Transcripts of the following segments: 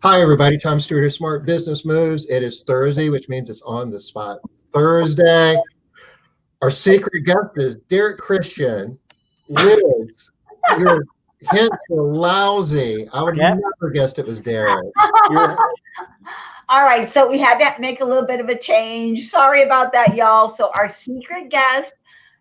Hi, everybody. Tom Stewart here, Smart Business Moves. It is Thursday, which means it's on the spot Thursday. Our secret guest is Derek Christian. Liz, your hints were lousy. I would never guessed it was Derek. All right, so we had to make a little bit of a change. Sorry about that, y'all. So our secret guest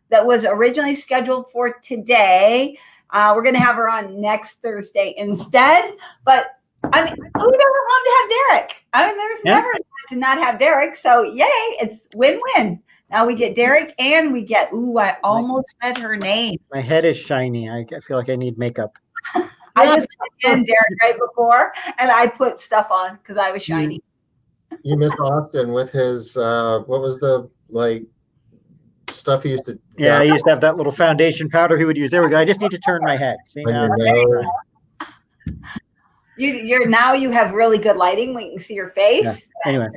that was originally scheduled for today, we're going to have her on next Thursday instead. But I mean, who doesn't love to have Derek? I mean, there's never to not have Derek. So yay, it's win-win. Now we get Derek and we get, I almost said her name. My head is shiny. I feel like I need makeup. I just put in Derek right before, and I put stuff on because I was shiny. You missed Austin with his, what was the, stuff he used to... Yeah, I used to have that little foundation powder he would use. There we go. I just need to turn my head. See, you have really good lighting. We can see your face. Yeah. Anyway.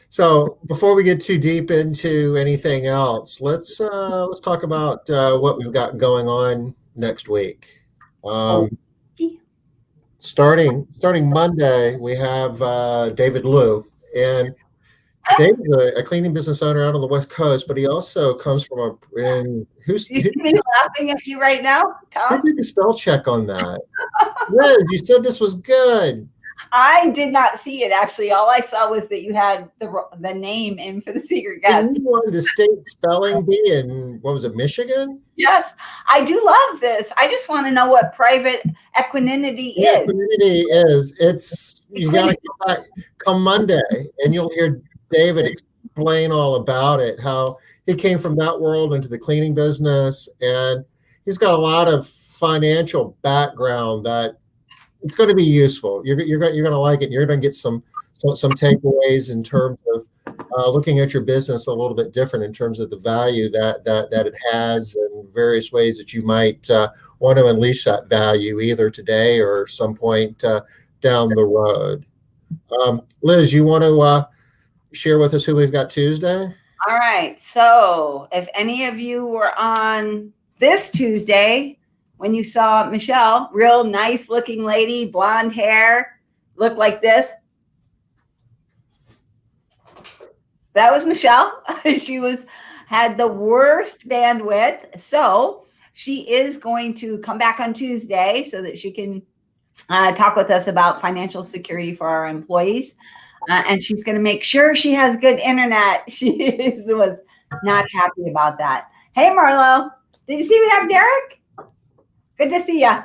So before we get too deep into anything else, let's talk about what we've got going on next week. Starting Monday, we have David Liu, and David's a cleaning business owner out on the West Coast, but he also comes from He's laughing at you right now, Tom? Who did the spell check on that? Liz, you said this was good. I did not see it, actually. All I saw was that you had the name in for the secret guest. Didn't you want the state spelling be in, what was it, Michigan? Yes, I do love this. I just want to know what private equanimity is. Equanimity is, you got to come Monday, and you'll hear David explain all about it, how he came from that world into the cleaning business, and he's got a lot of financial background that it's going to be useful. You're going to like it. You're going to get some takeaways in terms of looking at your business a little bit different in terms of the value that it has and various ways that you might want to unleash that value either today or some point down the road. Liz, you want to share with us who we've got Tuesday? All right. So if any of you were on this Tuesday, when you saw Michelle, real nice looking lady, blonde hair, looked like this. That was Michelle. She had the worst bandwidth. So she is going to come back on Tuesday so that she can talk with us about financial security for our employees. And she's going to make sure she has good internet. She was not happy about that. Hey, Marlo, did you see we have Derek? Good to see you.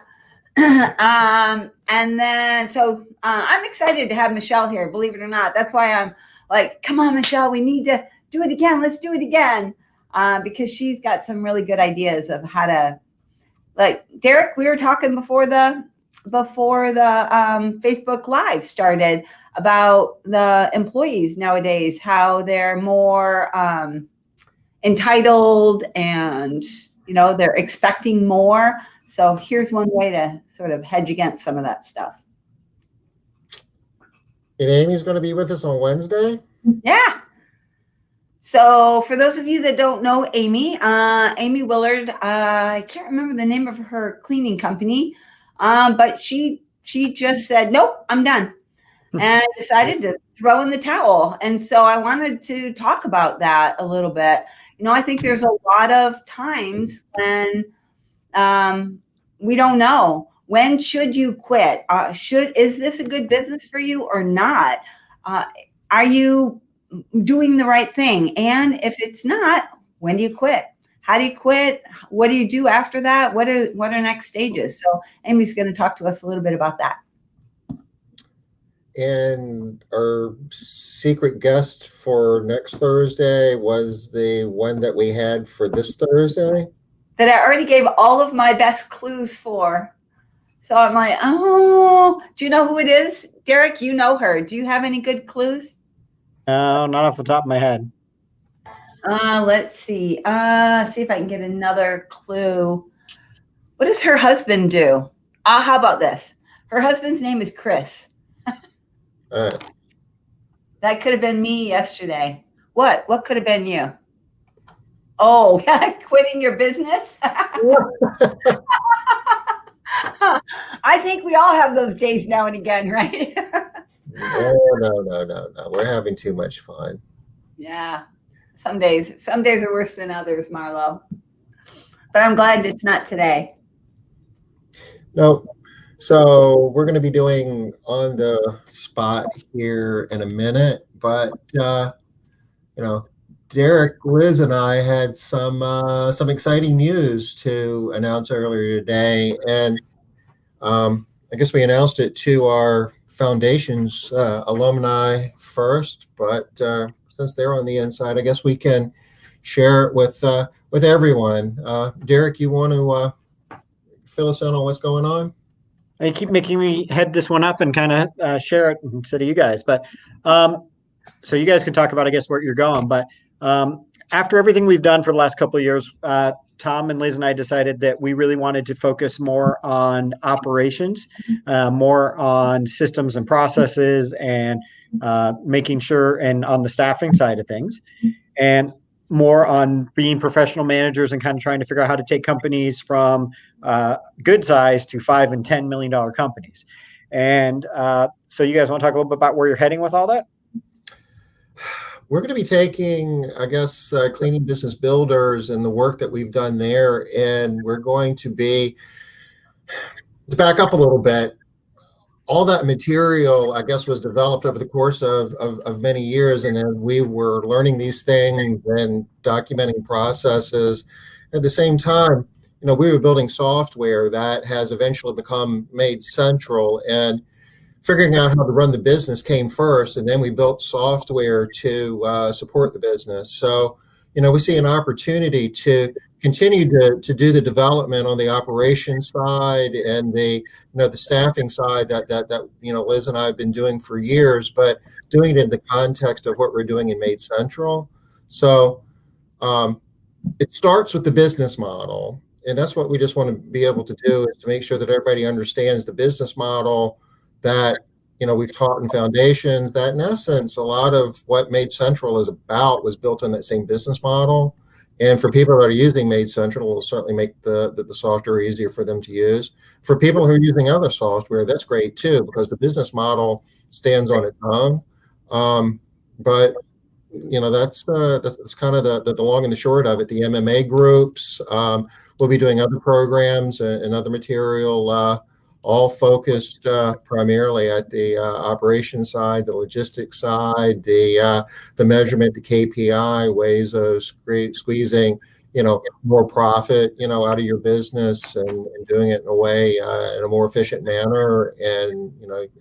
And then, so I'm excited to have Michelle here, believe it or not. That's why I'm like, come on, Michelle, we need to do it again. Let's do it again. Because she's got some really good ideas of how to, Derek, we were talking before the Facebook Live started about the employees nowadays, how they're more entitled and, they're expecting more. So here's one way to sort of hedge against some of that stuff. And Amy's going to be with us on Wednesday? Yeah. So for those of you that don't know Amy, Amy Willard, I can't remember the name of her cleaning company, but she just said, nope, I'm done. And decided to throw in the towel. And so I wanted to talk about that a little bit. I think there's a lot of times when we don't know, when should you quit? Is this a good business for you or not? Are you doing the right thing? And if it's not, when do you quit? How do you quit? What do you do after that? What are next stages? So Amy's going to talk to us a little bit about that. And our secret guest for next Thursday was the one that we had for this Thursday? That I already gave all of my best clues for. So I'm like, oh, do you know who it is? Derek, you know her. Do you have any good clues? No, not off the top of my head. Let's see. See if I can get another clue. What does her husband do? How about this? Her husband's name is Chris. That could have been me yesterday. What could have been you? Oh, quitting your business? I I think we all have those days now and again, right? No. We're having too much fun. Yeah. Some days are worse than others, Marlo. But I'm glad it's not today. No. So we're going to be doing on the spot here in a minute, but Derek, Liz, and I had some exciting news to announce earlier today, and I guess we announced it to our foundation's alumni first, but since they're on the inside, I guess we can share it with everyone. Derek, you want to fill us in on what's going on? You keep making me head this one up and kind of share it instead of you guys. But so you guys can talk about, I guess, where you're going. But after everything we've done for the last couple of years, Tom and Liz and I decided that we really wanted to focus more on operations, more on systems and processes, and making sure, and on the staffing side of things, and more on being professional managers and kind of trying to figure out how to take companies from good size to $5 and $10 million companies. And so you guys want to talk a little bit about where you're heading with all that? We're going to be taking, I guess, Cleaning Business Builders and the work that we've done there, and we're going to be, to back up a little bit, all that material, I guess, was developed over the course of many years. And as we were learning these things and documenting processes, at the same time, we were building software that has eventually become Made Central, and figuring out how to run the business came first. And then we built software to support the business. So, we see an opportunity to continue to do the development on the operations side and the staffing side that Liz and I have been doing for years, but doing it in the context of what we're doing in Made Central. So it starts with the business model, and that's what we just want to be able to do, is to make sure that everybody understands the business model that we've taught in foundations, that in essence a lot of what Made Central is about was built on that same business model. And for people that are using Made Central, it'll certainly make the software easier for them to use. For people who are using other software, that's great too, because the business model stands on its own. But that's kind of the long and the short of it. The MMA groups, we'll be doing other programs and other material, all focused primarily at the operations side, the logistics side, the measurement, the KPI, ways of squeezing, more profit, out of your business, and doing it in a way, in a more efficient manner. And,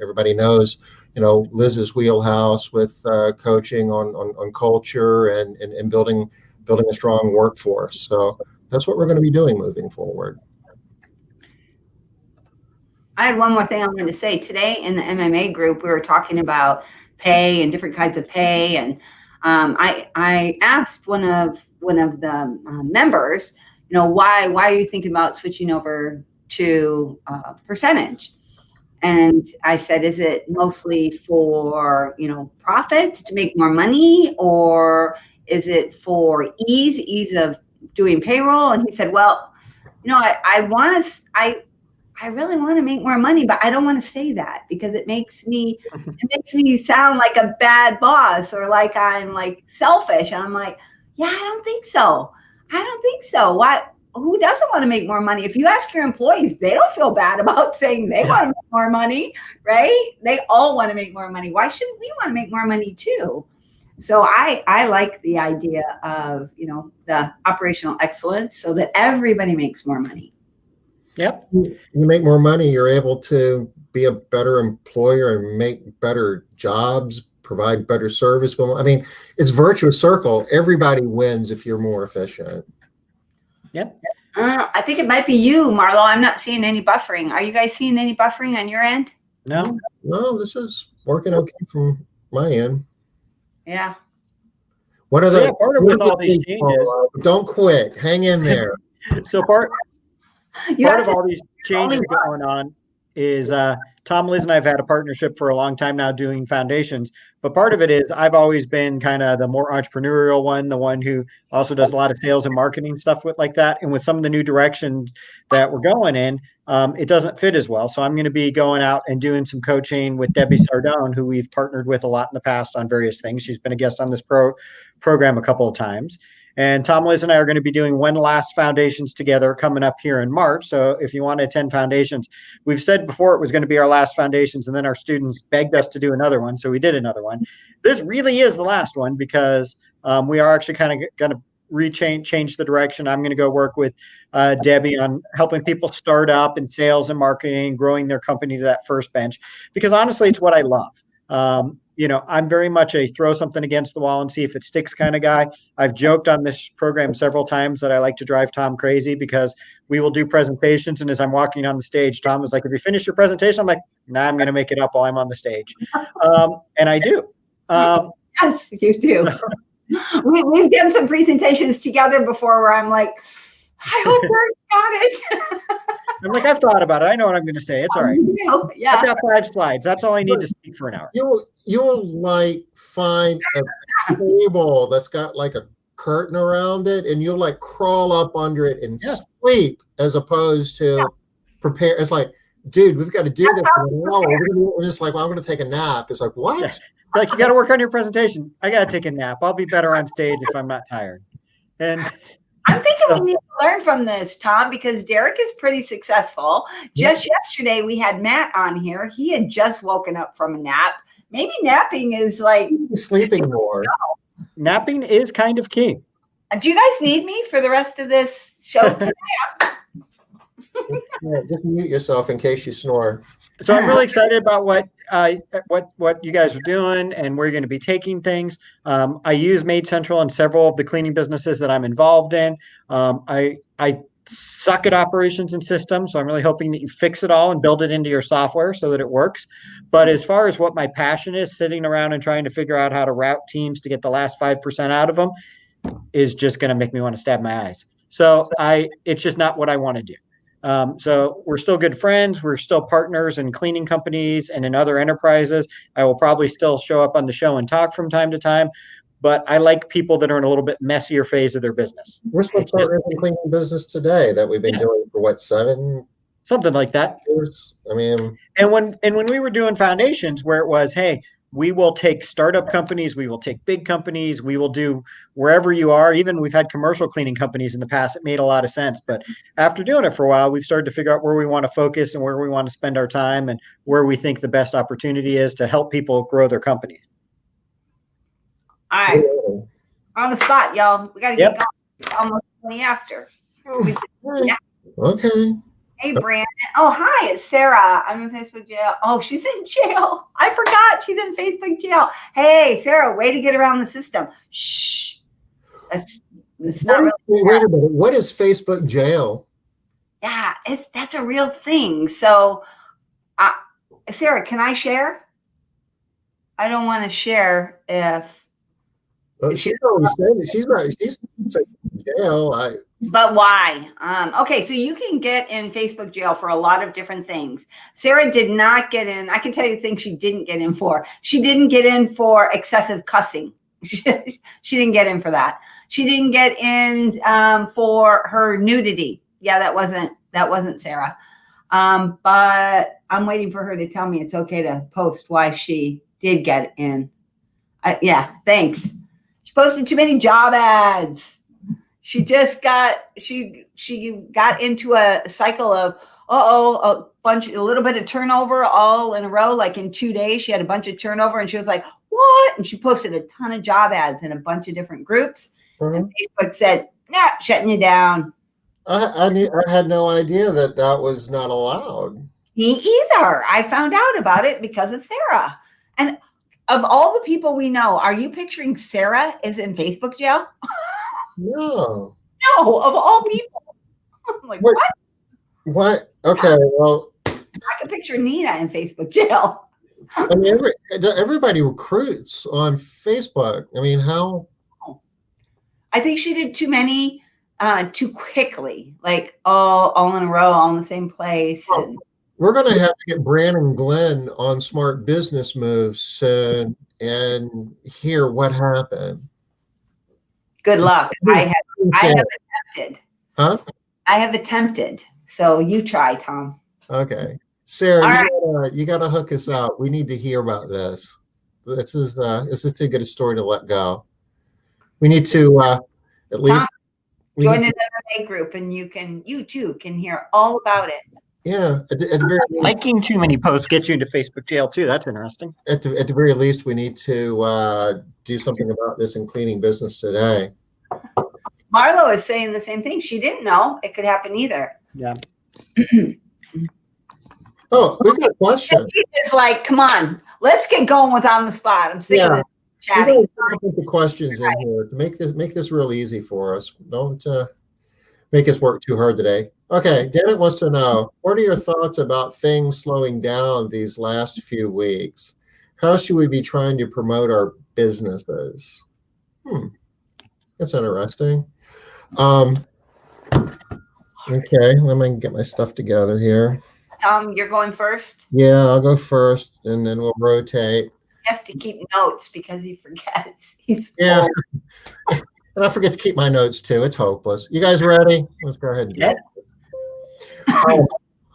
everybody knows, Liz's wheelhouse with coaching on culture and building a strong workforce. So that's what we're going to be doing moving forward. I had one more thing I wanted to say. Today in the MMA group, we were talking about pay and different kinds of pay, and I asked one of the members, why are you thinking about switching over to percentage? And I said, is it mostly for profits, to make more money, or is it for ease of doing payroll? And he said, well, I really want to make more money, but I don't want to say that because it makes me sound like a bad boss, or like I'm like selfish. And I'm like, yeah, I don't think so. Who doesn't want to make more money? If you ask your employees, they don't feel bad about saying they want to make more money, right? They all want to make more money. Why shouldn't we want to make more money too? So I like the idea of, the operational excellence so that everybody makes more money. Yep. You make more money, you're able to be a better employer and make better jobs, provide better service. I mean, it's virtuous circle. Everybody wins if you're more efficient. Yep. I think it might be you, Marlo. I'm not seeing any buffering. Are you guys seeing any buffering on your end? No. No, this is working okay from my end. Yeah. What are the part of with all these changes? Don't quit. Hang in there. So part of all these changes going on is Tom, Liz, and I've had a partnership for a long time now doing foundations. But part of it is I've always been kind of the more entrepreneurial one, the one who also does a lot of sales and marketing stuff with like that. And with some of the new directions that we're going in, it doesn't fit as well. So I'm going to be going out and doing some coaching with Debbie Sardone, who we've partnered with a lot in the past on various things. She's been a guest on this program a couple of times. And Tom, Liz, and I are going to be doing one last foundations together coming up here in March. So if you want to attend foundations, we've said before it was going to be our last foundations, and then our students begged us to do another one. So we did another one. This really is the last one because we are actually kind of going to change the direction. I'm going to go work with Debbie on helping people start up in sales and marketing, growing their company to that first bench, because honestly, it's what I love. I'm very much a throw something against the wall and see if it sticks kind of guy. I've joked on this program several times that I like to drive Tom crazy because we will do presentations. And as I'm walking on the stage, Tom was like, "Have you finished your presentation?" I'm like, "Nah, I'm going to make it up while I'm on the stage." And I do. Yes, you do. We've done some presentations together before where I'm like, I hope Bert got it. I'm like, I've thought about it. I know what I'm going to say. It's all right. Yeah. I've got 5 slides. That's all I need to speak for an hour. You'll like find a table that's got like a curtain around it, and you'll like crawl up under it and sleep as opposed to prepare. It's like, dude, we've got to do this in an hour. We're just like, well, I'm going to take a nap. It's like, what? Yeah. Like, you got to work on your presentation. I got to take a nap. I'll be better on stage if I'm not tired. And I'm thinking we need to learn from this, Tom, because Derek is pretty successful. Just yesterday, we had Matt on here. He had just woken up from a nap. Maybe napping is like sleeping more. Napping is kind of key. Do you guys need me for the rest of this show today? Just mute yourself in case you snore. So I'm really excited about what you guys are doing and where you're going to be taking things. I use Made Central in several of the cleaning businesses that I'm involved in. I suck at operations and systems, so I'm really hoping that you fix it all and build it into your software so that it works. But as far as what my passion is, sitting around and trying to figure out how to route teams to get the last 5% out of them is just going to make me want to stab my eyes. So it's just not what I want to do. So we're still good friends. We're still partners in cleaning companies and in other enterprises. I will probably still show up on the show and talk from time to time, but I like people that are in a little bit messier phase of their business. We're still partners in cleaning business today that we've been doing for what, 7 something like that. years? I mean, and when we were doing foundations where it was, hey, we will take startup companies, we will take big companies, we will do wherever you are. Even we've had commercial cleaning companies in the past. It made a lot of sense. But after doing it for a while, we've started to figure out where we want to focus and where we want to spend our time and where we think the best opportunity is to help people grow their company. All right. On the spot, y'all. We got to get going. It's almost 20 after. Okay. Hey, Brandon. Oh, hi, it's Sarah. I'm in Facebook jail. Oh, she's in jail. I forgot she's in Facebook jail. Hey, Sarah, way to get around the system. Shh. That's not really. Wait a minute. What is Facebook jail? Yeah, that's a real thing. So, Sarah, can I share? I don't want to share if. She always said that she's in jail. But why? Okay, so you can get in Facebook jail for a lot of different things. Sarah did not get in. I can tell you things she didn't get in for. She didn't get in for excessive cussing. She didn't get in for that. She didn't get in for her nudity. Yeah, that wasn't Sarah. But I'm waiting for her to tell me it's okay to post why she did get in. Yeah, thanks. She posted too many job ads. She just she got into a cycle of a little bit of turnover all in a row. Like in 2 days, she had a bunch of turnover, and she was like, "What?" And she posted a ton of job ads in a bunch of different groups. Mm-hmm. And Facebook said, "Nah, shutting you down." I had no idea that was not allowed. Me either. I found out about it because of Sarah. And of all the people we know, are you picturing Sarah is in Facebook jail? No, of all people. I'm like, what? What? Okay, well, I can picture Nina in Facebook jail. I mean, everybody recruits on Facebook. I mean, how? I think she did too many too quickly, like all in a row, all in the same place. And We're going to have to get Brandon and Glenn on Smart Business Moves soon and hear what happened. Good luck. I have attempted. Huh? I have attempted. So you try, Tom. Okay. Sarah, All you gotta hook us up. We need to hear about this. This is too good a story to let go. We need to at least Tom, join an MMA group, and you too can hear all about it. Yeah, at the very least, Liking too many posts gets you into Facebook jail too. That's interesting. at the very least, we need to do something about this in cleaning business today. Marlo is saying the same thing. She didn't know it could happen either. Yeah. Oh, we've got a question. It's like, come on, let's get going with on the spot. I'm sick of this chatting. We gotta put the questions in here to make this real easy for us. Don't make us work too hard today. Okay, Dennett wants to know, what are your thoughts about things slowing down these last few weeks? How should we be trying to promote our businesses? That's interesting. Okay, let me get my stuff together here. Tom, you're going first? Yeah, I'll go first, and then we'll rotate. He has to keep notes because he forgets. Yeah. And I forget to keep my notes too. It's hopeless. You guys ready? Let's go ahead and do it.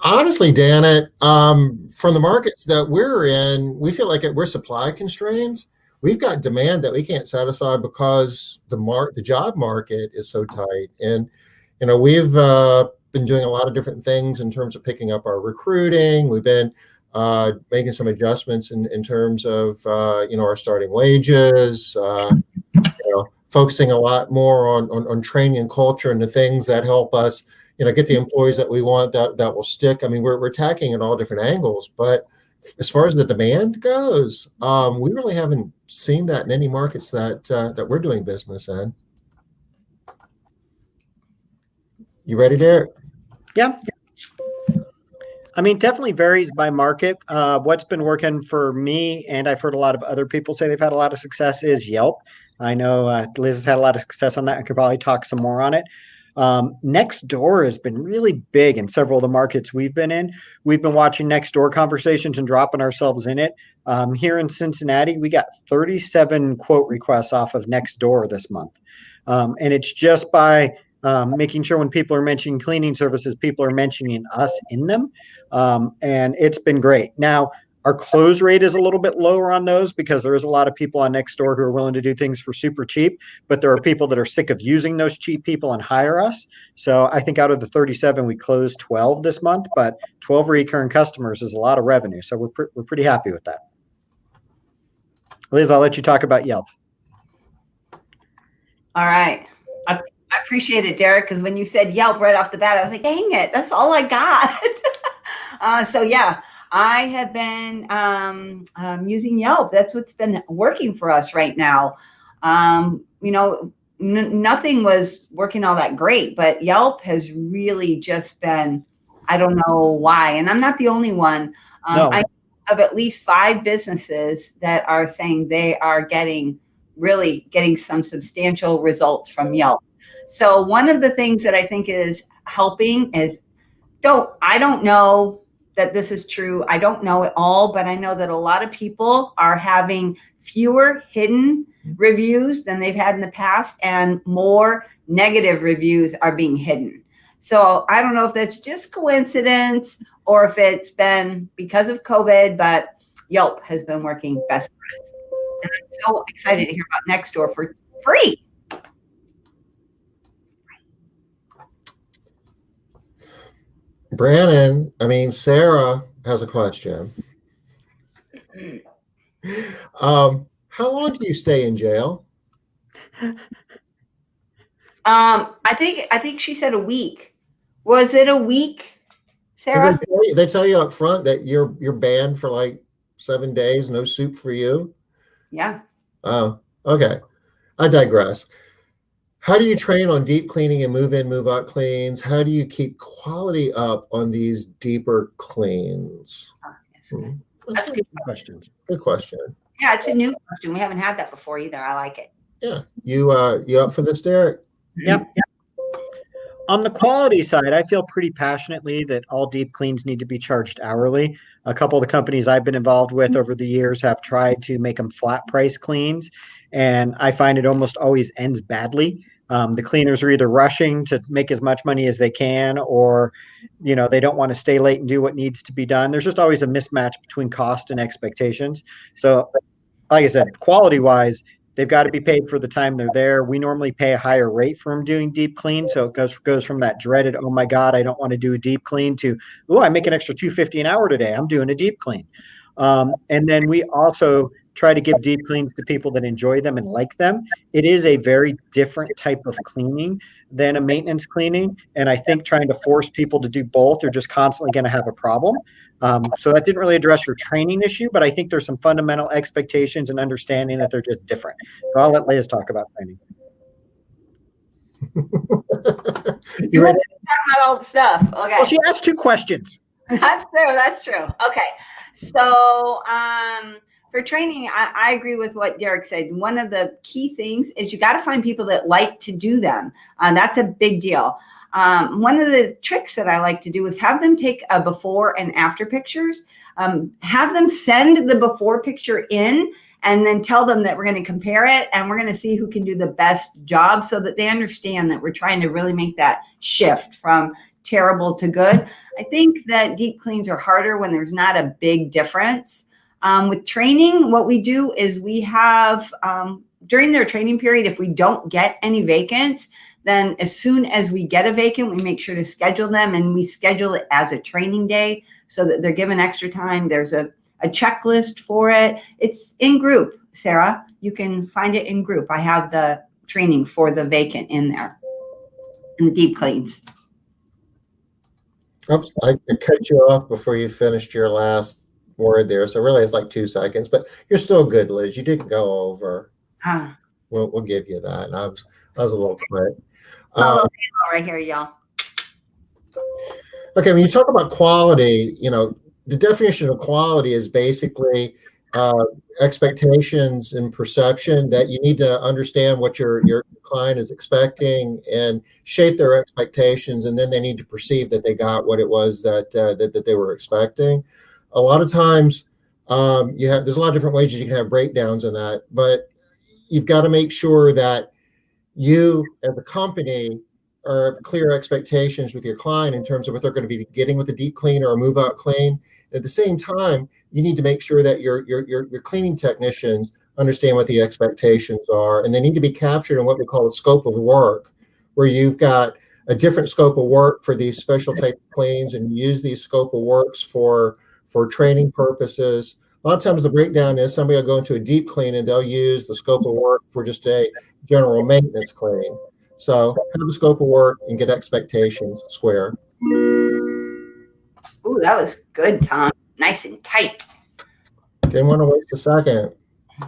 Honestly, Dan, from the markets that we're in, we feel like we're supply constraints. We've got demand that we can't satisfy because the job market is so tight. And we've been doing a lot of different things in terms of picking up our recruiting. We've been making some adjustments in terms of our starting wages. Focusing a lot more on training and culture and the things that help us, get the employees that we want that will stick. I mean, we're attacking at all different angles, but as far as the demand goes, we really haven't seen that in any markets that we're doing business in. You ready, Derek? Yeah. I mean, definitely varies by market. What's been working for me, and I've heard a lot of other people say they've had a lot of success, is Yelp. I know Liz has had a lot of success on that. I could probably talk some more on it. Nextdoor has been really big in several of the markets we've been in. We've been watching Nextdoor conversations and dropping ourselves in it. Here in Cincinnati, we got 37 quote requests off of Nextdoor this month. And it's just by making sure when people are mentioning cleaning services, people are mentioning us in them. And it's been great. Now, our close rate is a little bit lower on those because there is a lot of people on Nextdoor who are willing to do things for super cheap, but there are people that are sick of using those cheap people and hire us. So I think out of the 37, we closed 12 this month, but 12 recurring customers is a lot of revenue. So we're pretty happy with that. Liz, I'll let you talk about Yelp. All right. I appreciate it, Derek, because when you said Yelp right off the bat, I was like, dang it, that's all I got. So yeah, I have been using Yelp. That's what's been working for us right now. Nothing was working all that great, but Yelp has really just been, I don't know why. And I'm not the only one. No. I have at least 5 businesses that are saying they are getting some substantial results from Yelp. So one of the things that I think is helping is, I don't know that this is true. I don't know it all, but I know that a lot of people are having fewer hidden reviews than they've had in the past, and more negative reviews are being hidden. So I don't know if that's just coincidence or if it's been because of COVID, but Yelp has been working best for us. And I'm so excited to hear about Nextdoor for free. Sarah has a question. How long do you stay in jail? I think she said a week. Was it a week, Sarah? They tell you up front that you're banned for like 7 days, no soup for you. Yeah. Oh, okay. I digress. How do you train on deep cleaning and move in, move out cleans? How do you keep quality up on these deeper cleans? That's a good question. Good question. Yeah, it's a new question. We haven't had that before either. I like it. Yeah. You up for this, Derek? Yep. On the quality side, I feel pretty passionately that all deep cleans need to be charged hourly. A couple of the companies I've been involved with over the years have tried to make them flat price cleans, and I find it almost always ends badly. The cleaners are either rushing to make as much money as they can, or they don't want to stay late and do what needs to be done. There's just always a mismatch between cost and expectations. So, like I said, quality wise, they've got to be paid for the time they're there. We normally pay a higher rate for them doing deep clean, so it goes from that dreaded, oh my god, I don't want to do a deep clean, to, oh, I make an extra $250 an hour today, I'm doing a deep clean. And then we also try to give deep cleans to people that enjoy them and like them. It is a very different type of cleaning than a maintenance cleaning, and I think trying to force people to do both, they're just constantly going to have a problem. So that didn't really address your training issue, but I think there's some fundamental expectations and understanding that they're just different. So I'll let Liz talk about training. You ready to talk about all the stuff? Okay. Well, she asked 2 questions. That's true. That's true. Okay. So for training, I agree with what Derek said. One of the key things is you got to find people that like to do them. That's a big deal. One of the tricks that I like to do is have them take a before and after pictures, have them send the before picture in, and then tell them that we're going to compare it and we're going to see who can do the best job, so that they understand that we're trying to really make that shift from terrible to good. I think that deep cleans are harder when there's not a big difference. With training, what we do is we have, during their training period, if we don't get any vacants, then as soon as we get a vacant, we make sure to schedule them, and we schedule it as a training day so that they're given extra time. There's a checklist for it. It's in group, Sarah. You can find it in group. I have the training for the vacant in there, in the deep cleans. Oops, I cut you off before you finished your last word there. So really it's like 2 seconds, but you're still good, Liz. You didn't go over. We'll give you that. I was a little quick. Right here, y'all. Okay, when you talk about quality, the definition of quality is basically expectations and perception, that you need to understand what your client is expecting and shape their expectations, and then they need to perceive that they got what it was that they were expecting. A lot of times, there's a lot of different ways you can have breakdowns in that, but you've got to make sure that you, as a company, have clear expectations with your client in terms of what they're going to be getting with a deep clean or a move out clean. At the same time, you need to make sure that your cleaning technicians understand what the expectations are, and they need to be captured in what we call a scope of work, where you've got a different scope of work for these special type of cleans, and you use these scope of works for training purposes. A lot of times the breakdown is somebody will go into a deep clean and they'll use the scope of work for just a general maintenance clean. So have a scope of work and get expectations square. Ooh, that was good, Tom. Nice and tight. Didn't want to waste a second.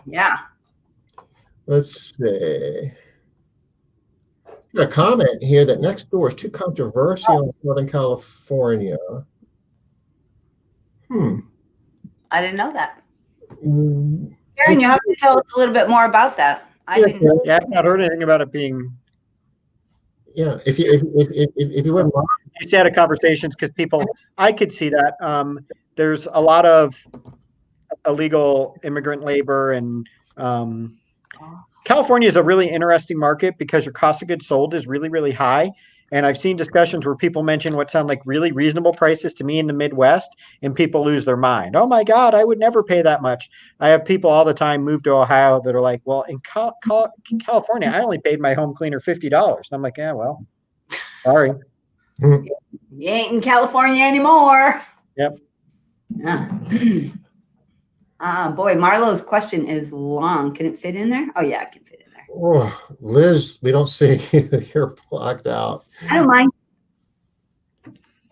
Yeah. Let's see. Got a comment here that next door is too controversial in Southern California. I didn't know that. Karen, you have to tell us a little bit more about that. I've not heard anything about it being. Yeah, if you wouldn't mind. Just had a conversations, because I could see that. There's a lot of illegal immigrant labor, and California is a really interesting market because your cost of goods sold is really, really high. And I've seen discussions where people mention what sound like really reasonable prices to me in the Midwest, and people lose their mind. Oh my God, I would never pay that much. I have people all the time move to Ohio that are like, well, in California, I only paid my home cleaner $50. And I'm like, yeah, well, sorry. You ain't in California anymore. Yep. Yeah. Boy, Marlo's question is long. Can it fit in there? Oh yeah, it can fit in there. Oh, Liz, we don't see you. You're blocked out. I don't mind.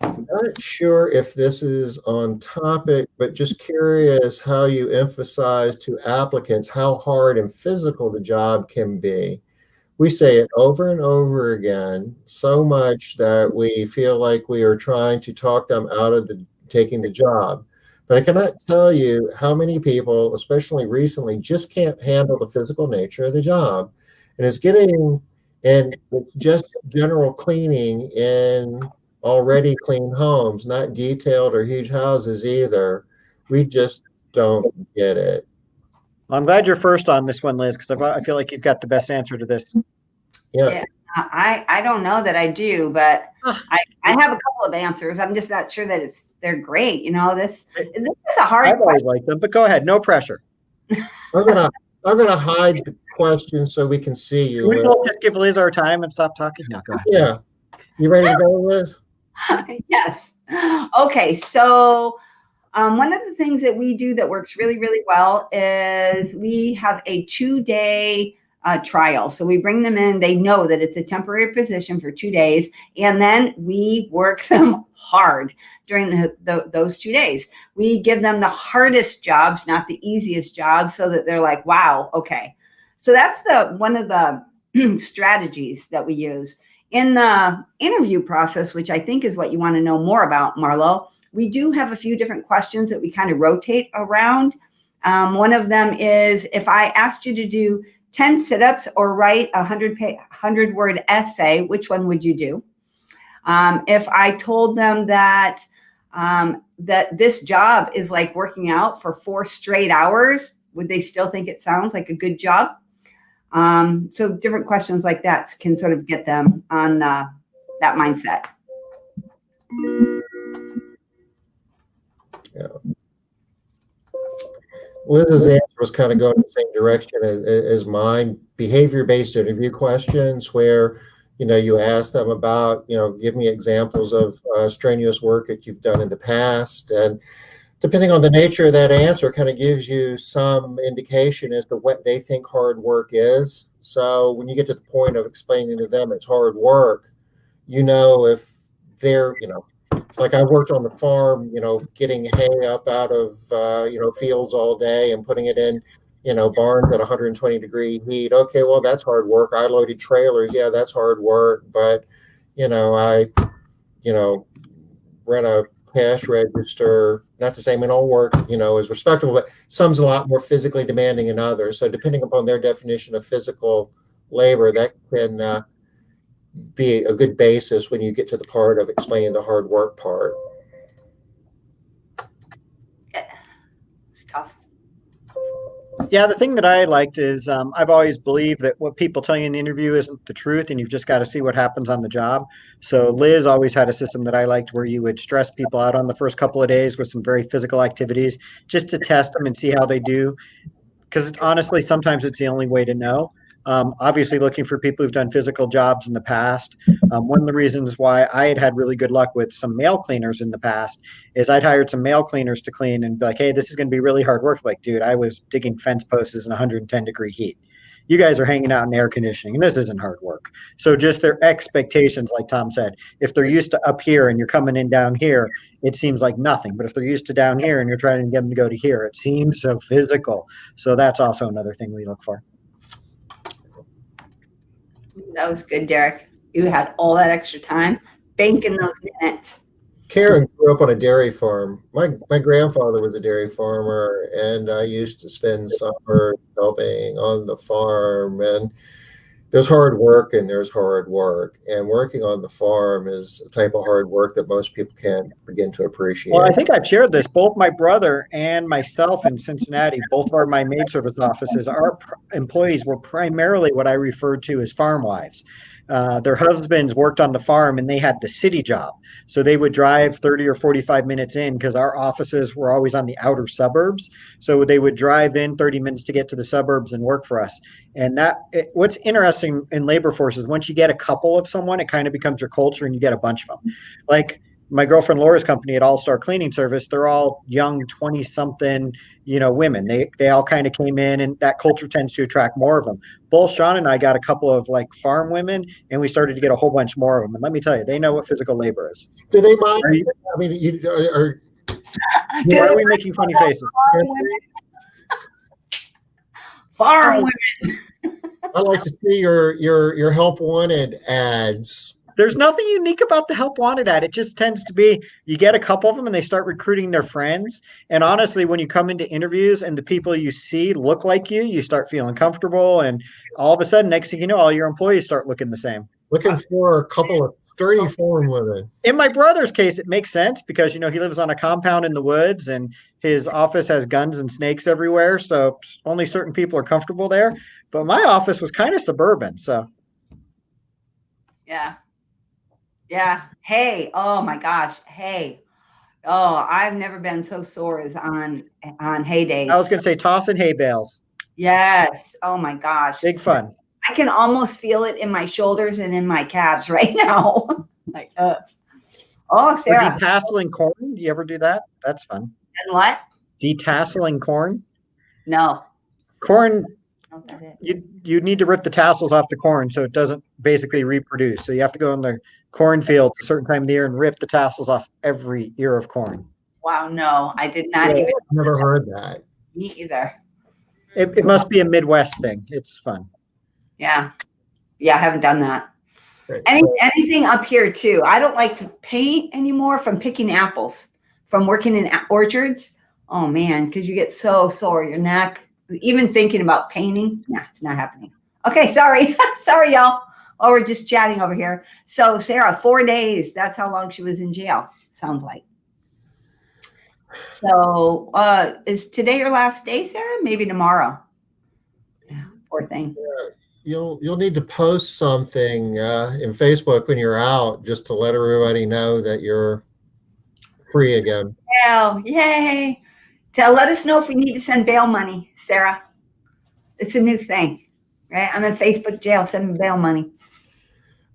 I'm not sure if this is on topic, but just curious how you emphasize to applicants how hard and physical the job can be. We say it over and over again, so much that we feel like we are trying to talk them out of taking the job. But I cannot tell you how many people, especially recently, just can't handle the physical nature of the job. And it's getting And it's just general cleaning in already clean homes, not detailed or huge houses either. We just don't get it. Well, I'm glad you're first on this one, Liz, because I feel like you've got the best answer to this. Yeah. I don't know that I do, but Ah, I have a couple of answers. I'm just not sure that they're great. This is a hard I've always question. liked them, but go ahead. No pressure. I'm gonna hide the question so we can see you, Can we Liz. both just give Liz our time and stop talking? No, go ahead. Yeah. You ready to go, Liz? Yes. Okay. So one of the things that we do that works really, really well is we have a 2-day trial. So we bring them in. They know that it's a temporary position for 2 days, and then we work them hard during those 2 days. We give them the hardest jobs, not the easiest jobs, so that they're like, wow, okay. So that's one of the strategies that we use. In the interview process, which I think is what you want to know more about, Marlo, we do have a few different questions that we kind of rotate around. One of them is, if I asked you to do 10 sit-ups or write a 100-word essay, which one would you do? If I told them that this job is like working out for 4 straight hours, would they still think it sounds like a good job? So different questions like that can sort of get them on that mindset. Yeah. Liz's answer was kind of going in the same direction as mine. Behavior-based interview questions where, you ask them about, give me examples of strenuous work that you've done in the past. And depending on the nature of that answer, kind of gives you some indication as to what they think hard work is. So when you get to the point of explaining to them it's hard work, if they're, like I worked on the farm, getting hay up out of, fields all day and putting it in, barns at 120-degree heat. Okay, well, that's hard work. I loaded trailers. Yeah, that's hard work. But, I, ran a cash register. Not to say all work, is respectable, but some's a lot more physically demanding than others. So depending upon their definition of physical labor, that can be a good basis when you get to the part of explaining the hard work part. It's tough. Yeah, the thing that I liked is I've always believed that what people tell you in the interview isn't the truth, and you've just got to see what happens on the job. So Liz always had a system that I liked where you would stress people out on the first couple of days with some very physical activities just to test them and see how they do. Because honestly, sometimes it's the only way to know. Obviously, looking for people who've done physical jobs in the past. One of the reasons why I had really good luck with some male cleaners in the past is I'd hired some male cleaners to clean and be like, hey, this is going to be really hard work. Like, dude, I was digging fence posts in 110-degree heat. You guys are hanging out in air conditioning, and this isn't hard work. So just their expectations, like Tom said, if they're used to up here and you're coming in down here, it seems like nothing. But if they're used to down here and you're trying to get them to go to here, it seems so physical. So that's also another thing we look for. That was good, Derek. You had all that extra time banking those minutes. Karen grew up on a dairy farm. My grandfather was a dairy farmer, and I used to spend summer helping on the farm. And there's hard work and there's hard work. And working on the farm is a type of hard work that most people can't begin to appreciate. Well, I think I've shared this. Both my brother and myself in Cincinnati, both of my maid service offices, our employees were primarily what I referred to as farm wives. Their husbands worked on the farm and they had the city job. So they would drive 30 or 45 minutes in because our offices were always on the outer suburbs. So they would drive in 30 minutes to get to the suburbs and work for us. And what's interesting in labor force is once you get a couple of someone, it kind of becomes your culture and you get a bunch of them. Like my girlfriend Laura's company at All Star Cleaning Service, they're all young 20-something, women. They all kind of came in, and that culture tends to attract more of them. Both Sean and I got a couple of like farm women, and we started to get a whole bunch more of them. And let me tell you, they know what physical labor is. Do they mind? Why are we making funny faces? Farm women. I like to see your help wanted ads. There's nothing unique about the help wanted ad. It just tends to be you get a couple of them and they start recruiting their friends. And honestly, when you come into interviews and the people you see look like you start feeling comfortable. And all of a sudden, next thing you know, all your employees start looking the same. Looking for a couple of sturdy foreign women. In my brother's case, it makes sense because, he lives on a compound in the woods and his office has guns and snakes everywhere. So only certain people are comfortable there. But my office was kind of suburban. So. Yeah. Yeah. Hey. Oh my gosh. Hey. Oh, I've never been so sore as on hay days. I was going to say tossing hay bales. Yes. Oh my gosh. Big fun. I can almost feel it in my shoulders and in my calves right now. Like, oh, Sarah. Or detasseling corn. Do you ever do that? That's fun. And what? Detasseling corn. No. Corn. You need to rip the tassels off the corn so it doesn't basically reproduce. So you have to go in the cornfield a certain time of the year and rip the tassels off every ear of corn. Wow, no, I did not even. Never heard that. Me either. It must be a Midwest thing. It's fun. Yeah. Yeah, I haven't done that. Right. Anything up here too. I don't like to paint anymore from picking apples, from working in orchards. Oh man, because you get so sore, your neck. Even thinking about painting, nah, it's not happening. Okay, sorry. Sorry, y'all. Oh, we're just chatting over here. So, Sarah, 4 days. That's how long she was in jail, sounds like. So, is today your last day, Sarah? Maybe tomorrow. Yeah, poor thing. You'll need to post something in Facebook when you're out just to let everybody know that you're free again. Oh, yay. Let us know if we need to send bail money, Sarah. It's a new thing, right? I'm in Facebook jail, send me bail money.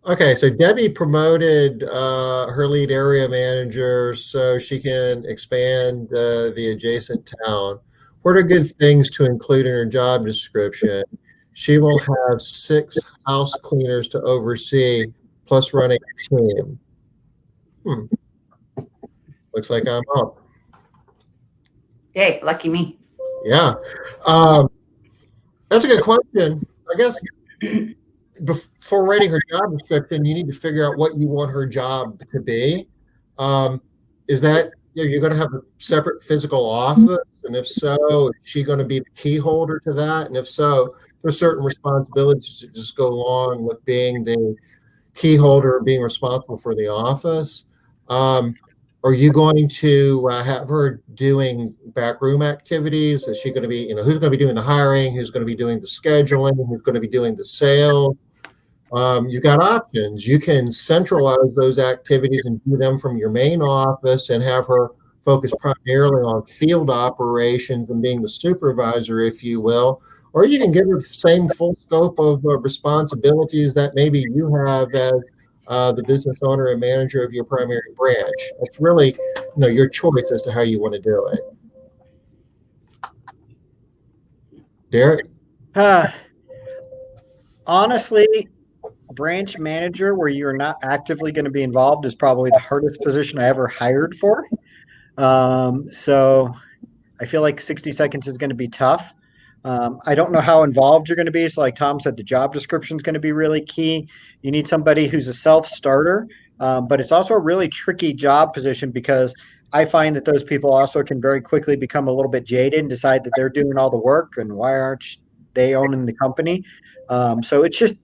Okay, so Debbie promoted her lead area manager so she can expand the adjacent town. What are good things to include in her job description? She will have 6 house cleaners to oversee, plus running a team. Looks like I'm up. Hey, lucky me. Yeah. That's a good question. I guess before writing her job description, you need to figure out what you want her job to be. Is that you're going to have a separate physical office? And if so, is she going to be the key holder to that? And if so, there's certain responsibilities that just go along with being the key holder, being responsible for the office. Are you going to have her doing backroom activities? Is she going to be, who's going to be doing the hiring? Who's going to be doing the scheduling? Who's going to be doing the sales? You've got options. You can centralize those activities and do them from your main office and have her focus primarily on field operations and being the supervisor, if you will. Or you can give her the same full scope of responsibilities that maybe you have as the business owner and manager of your primary branch. It's really, your choice as to how you want to do it. Derek? Honestly, branch manager where you're not actively going to be involved is probably the hardest position I ever hired for. So I feel like 60 seconds is going to be tough. I don't know how involved you're going to be. So like Tom said, the job description is going to be really key. You need somebody who's a self-starter, but it's also a really tricky job position because I find that those people also can very quickly become a little bit jaded and decide that they're doing all the work and why aren't they owning the company? So it's just,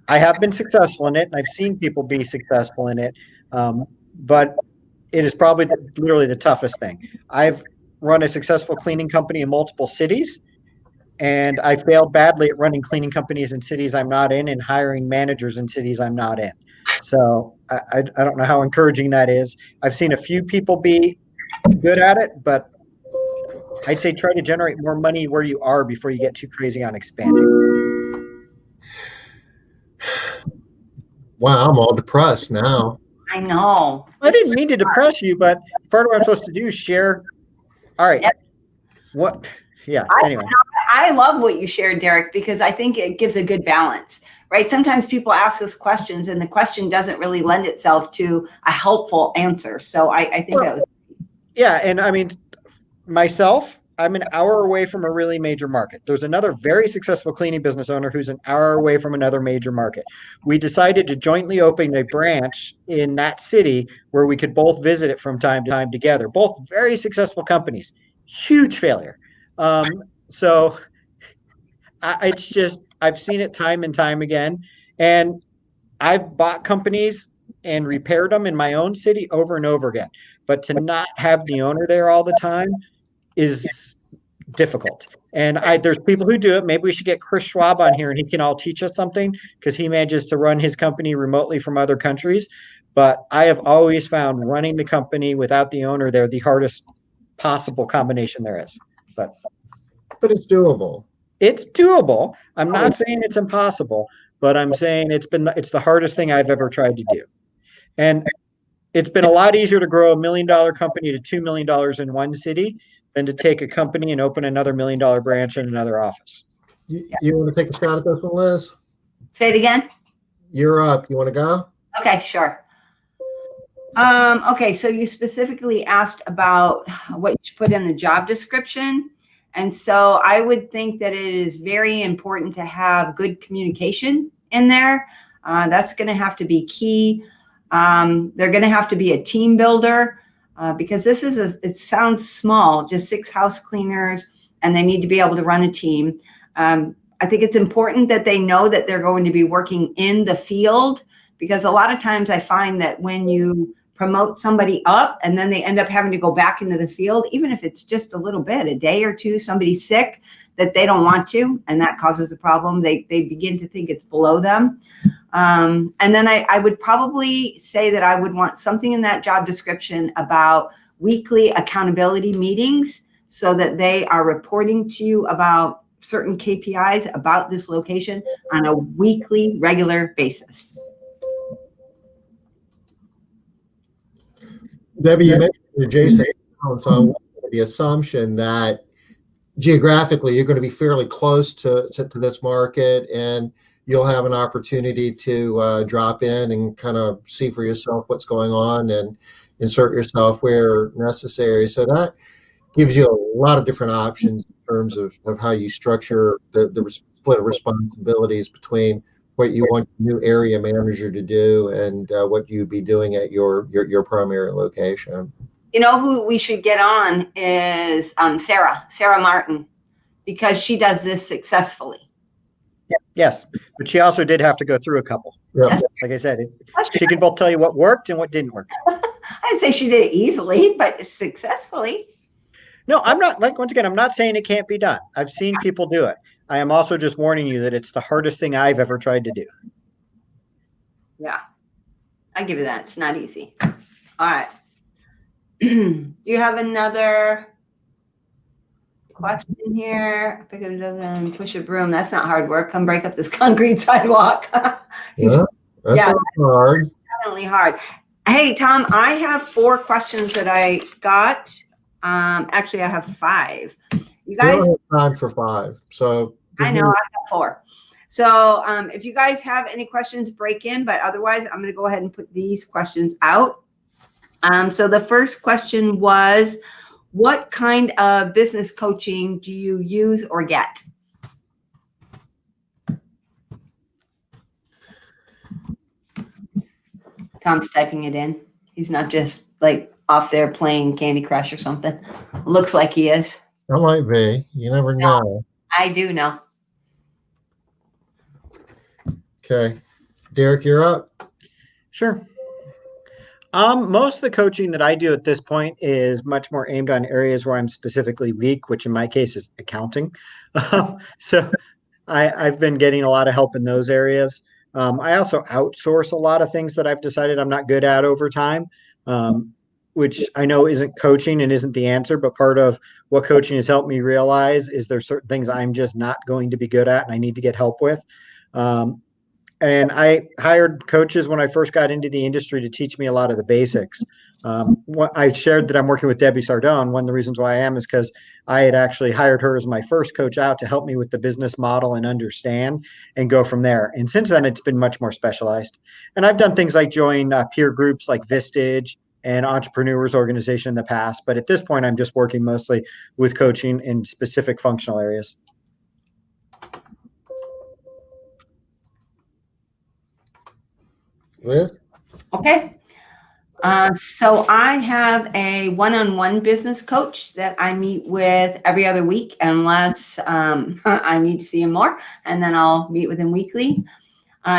I have been successful in it and I've seen people be successful in it. But it is probably literally the toughest thing. I've run a successful cleaning company in multiple cities. And I failed badly at running cleaning companies in cities I'm not in and hiring managers in cities I'm not in. So I don't know how encouraging that is. I've seen a few people be good at it, but I'd say try to generate more money where you are before you get too crazy on expanding. Wow, I'm all depressed now. I know. I didn't mean to depress you, but part of what I'm supposed to do is share. All right. Yep. What? Yeah. Anyway. I love what you shared, Derek, because I think it gives a good balance, right? Sometimes people ask us questions and the question doesn't really lend itself to a helpful answer. So I think that was. Yeah. And I mean, myself, I'm an hour away from a really major market. There's another very successful cleaning business owner who's an hour away from another major market. We decided to jointly open a branch in that city where we could both visit it from time to time together. Both very successful companies, huge failure. So it's just, I've seen it time and time again. And I've bought companies and repaired them in my own city over and over again. But to not have the owner there all the time is difficult. And there's people who do it. Maybe we should get Chris Schwab on here and he can all teach us something because he manages to run his company remotely from other countries. But I have always found running the company without the owner there the hardest possible combination there is. But it's doable. It's doable. I'm not saying it's impossible, but I'm saying it's the hardest thing I've ever tried to do. And it's been a lot easier to grow $1 million company to $2 million in one city than to take a company and open another $1 million branch in another office. You want to take a shot at this one, Liz? Say it again. You're up. You want to go? Okay, sure. Okay, so you specifically asked about what you should put in the job description. And so I would think that it is very important to have good communication in there. That's going to have to be key. They're going to have to be a team builder because it sounds small, just 6 house cleaners, and they need to be able to run a team. I think it's important that they know that they're going to be working in the field because a lot of times I find that when you promote somebody up and then they end up having to go back into the field, even if it's just a little bit, a day or two, somebody's sick that they don't want to, and that causes a problem. They begin to think it's below them. And then I would probably say that I would want something in that job description about weekly accountability meetings so that they are reporting to you about certain KPIs about this location on a weekly, regular basis. Debbie, you mentioned adjacent towns on the assumption that geographically you're going to be fairly close to this market and you'll have an opportunity to drop in and kind of see for yourself what's going on and insert yourself where necessary. So that gives you a lot of different options in terms of how you structure the split of responsibilities between what you want your new area manager to do and what you'd be doing at your primary location. You know who we should get on is Sarah Martin, because she does this successfully. Yes, but she also did have to go through a couple. Yeah. Like I said, she can both tell you what worked and what didn't work. I'd say she did it easily, but successfully. No, I'm not, once again, I'm not saying it can't be done. I've seen people do it. I am also just warning you that it's the hardest thing I've ever tried to do. Yeah, I give you that. It's not easy. All right. You have another question here? Pick up a dozen, push a broom. That's not hard work. Come break up this concrete sidewalk. That's hard. Definitely hard. Hey, Tom, I have 4 questions that I got. Actually, I have 5. You guys don't have time for 5, so I know I have 4. So if you guys have any questions, break in. But otherwise, I'm going to go ahead and put these questions out. So the first question was, what kind of business coaching do you use or get? Tom's typing it in. He's not just like off there playing Candy Crush or something. Looks like he is. That might be. You never know. I do know. Okay. Derek, you're up. Sure. Most of the coaching that I do at this point is much more aimed on areas where I'm specifically weak, which in my case is accounting. So I've been getting a lot of help in those areas. I also outsource a lot of things that I've decided I'm not good at over time, which I know isn't coaching and isn't the answer, but part of what coaching has helped me realize is there's certain things I'm just not going to be good at and I need to get help with. And I hired coaches when I first got into the industry to teach me a lot of the basics. I shared that I'm working with Debbie Sardone. One of the reasons why I am is because I had actually hired her as my first coach out to help me with the business model and understand and go from there. And since then, it's been much more specialized. And I've done things like join peer groups like Vistage and entrepreneurs organization in the past. But at this point, I'm just working mostly with coaching in specific functional areas. Liz? Okay. So I have a one-on-one business coach that I meet with every other week, unless I need to see him more, and then I'll meet with him weekly.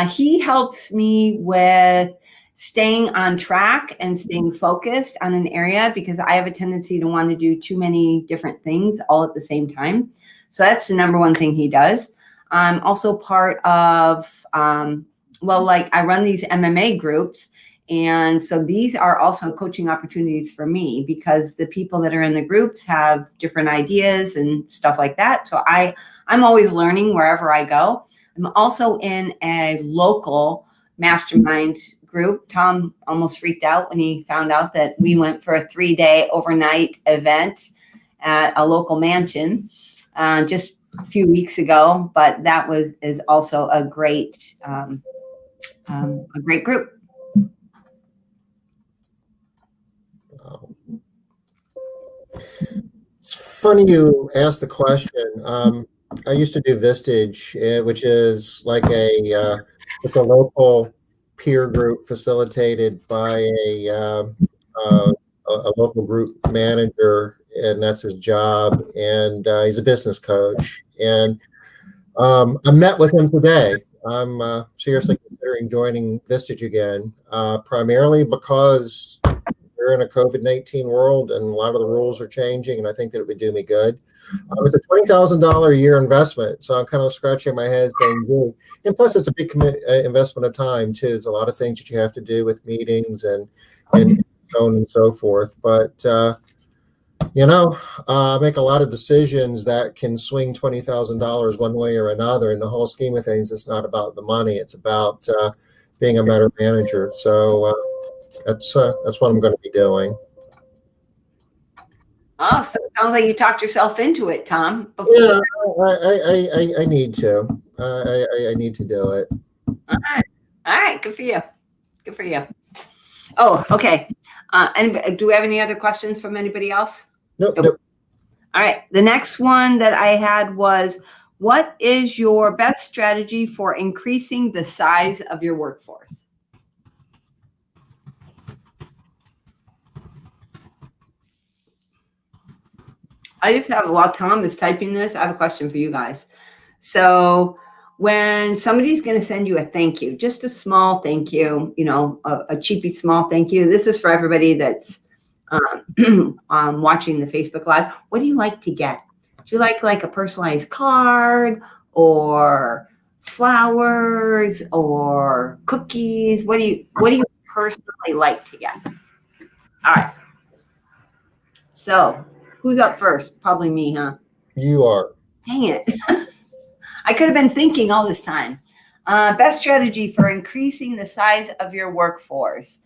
He helps me with staying on track and staying focused on an area, because I have a tendency to want to do too many different things all at the same time. So that's the number one thing he does. I'm also part of, like I run these MMA groups. And so these are also coaching opportunities for me, because the people that are in the groups have different ideas and stuff like that. So I'm always learning wherever I go. I'm also in a local mastermind group. Tom almost freaked out when he found out that we went for a 3-day overnight event at a local mansion just a few weeks ago. But that is also a great group. It's funny you asked the question. I used to do Vistage, which is like a local peer group facilitated by a local group manager, and that's his job. And he's a business coach. And I met with him today. I'm seriously considering joining Vistage again, primarily because we're in a COVID-19 world and a lot of the rules are changing, and I think that it would do me good. It's a $20,000 a year investment, so I'm kind of scratching my head saying, "Ooh." And plus it's a big investment of time too. There's a lot of things that you have to do with meetings and so on and so forth. But I make a lot of decisions that can swing $20,000 one way or another. In the whole scheme of things, it's not about the money; it's about being a better manager. So that's what I'm going to be doing. Oh, so it sounds like you talked yourself into it, Tom. Yeah, I need to. I need to do it. All right. Good for you. Good for you. Oh, okay. And do we have any other questions from anybody else? Nope. All right. The next one that I had was, what is your best strategy for increasing the size of your workforce? While Tom is typing this, I have a question for you guys. So when somebody's going to send you a thank you, just a small thank you, a cheapy small thank you. This is for everybody that's watching the Facebook Live. What do you like to get? Do you like a personalized card or flowers or cookies? What do you personally like to get? All right. So who's up first? Probably me, huh? You are. Dang it. I could have been thinking all this time. Best strategy for increasing the size of your workforce.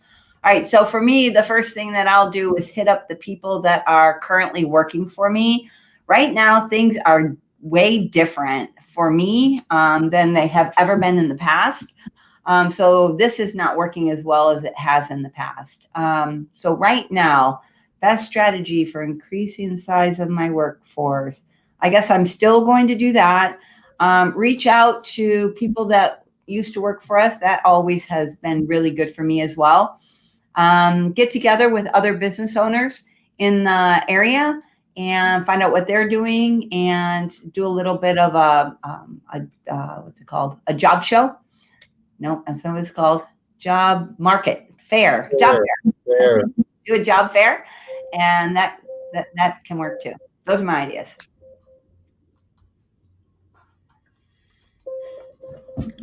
All right. So for me, the first thing that I'll do is hit up the people that are currently working for me. Right now, things are way different for me than they have ever been in the past. So this is not working as well as it has in the past. So right now, best strategy for increasing the size of my workforce. I guess I'm still going to do that. Reach out to people that used to work for us. That always has been really good for me as well. Get together with other business owners in the area and find out what they're doing and do a little bit of what's it called? A job show? No, that's not what it's called. Job market fair. Job fair. Do a job fair. And that can work too. Those are my ideas.